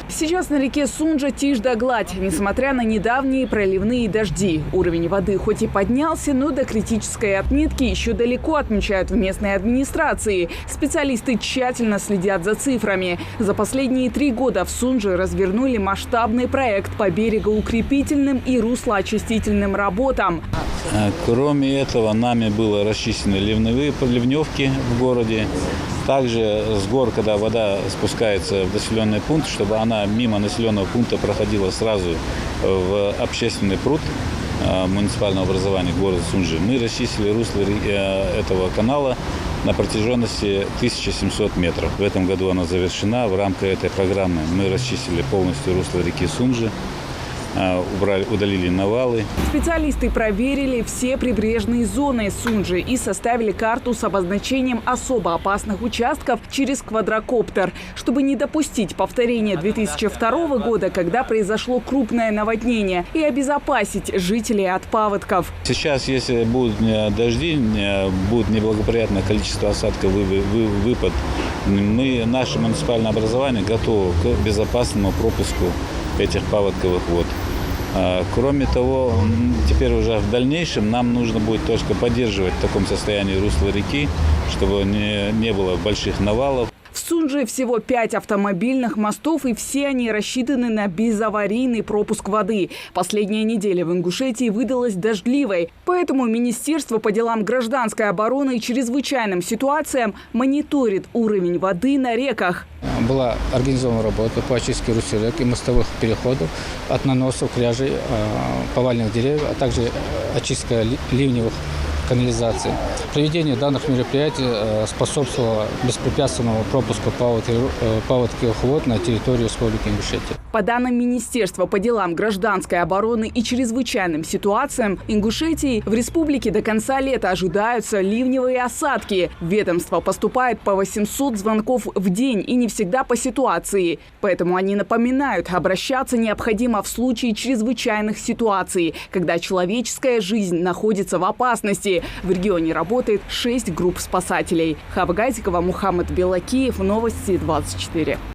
Сейчас на реке Сунжа тишь да гладь, несмотря на недавние проливные дожди. Уровень воды хоть и поднялся, но до критической отметки еще далеко, отмечают в местной администрации. Специалисты тщательно следят за цифрами. За последние 3 года в Сунже развернули масштабный проект по берегоукрепительным и руслоочистительным работам. Кроме этого, нами было расчищены ливневки в городе. Также с гор, когда вода спускается в населенный пункт, чтобы она мимо населенного пункта проходила сразу в общественный пруд муниципального образования города Сунжи, мы расчистили русло этого канала на протяженности 1700 метров. В этом году она завершена. В рамках этой программы мы расчистили полностью русло реки Сунжи. Удалили навалы. Специалисты проверили все прибрежные зоны Сунжи и составили карту с обозначением особо опасных участков через квадрокоптер, чтобы не допустить повторения 2002 года, когда произошло крупное наводнение, и обезопасить жителей от паводков. Сейчас, если будут дожди, будет неблагоприятное количество осадков, выпад, наше муниципальное образование готово к безопасному пропуску этих паводковых вод. Кроме того, теперь уже в дальнейшем нам нужно будет только поддерживать в таком состоянии русло реки, чтобы не было больших навалов. В Сунже всего 5 автомобильных мостов, и все они рассчитаны на безаварийный пропуск воды. Последняя неделя в Ингушетии выдалась дождливой, поэтому Министерство по делам гражданской обороны и чрезвычайным ситуациям мониторит уровень воды на реках. Была организована работа по очистке русел рек и мостовых переходов от наносов, кряжей, поваленных деревьев, а также очистка ливневых канализации. Проведение данных мероприятий способствовало беспрепятственному пропуску паводковых вод на территорию Республики Ингушетия. По данным Министерства по делам гражданской обороны и чрезвычайным ситуациям Ингушетии, в республике до конца лета ожидаются ливневые осадки. В ведомство поступает по 800 звонков в день и не всегда по ситуации. Поэтому они напоминают, обращаться необходимо в случае чрезвычайных ситуаций, когда человеческая жизнь находится в опасности. В регионе работает 6 групп спасателей. Хава Гайтикова, Мухаммад Белакиев, Новости 24.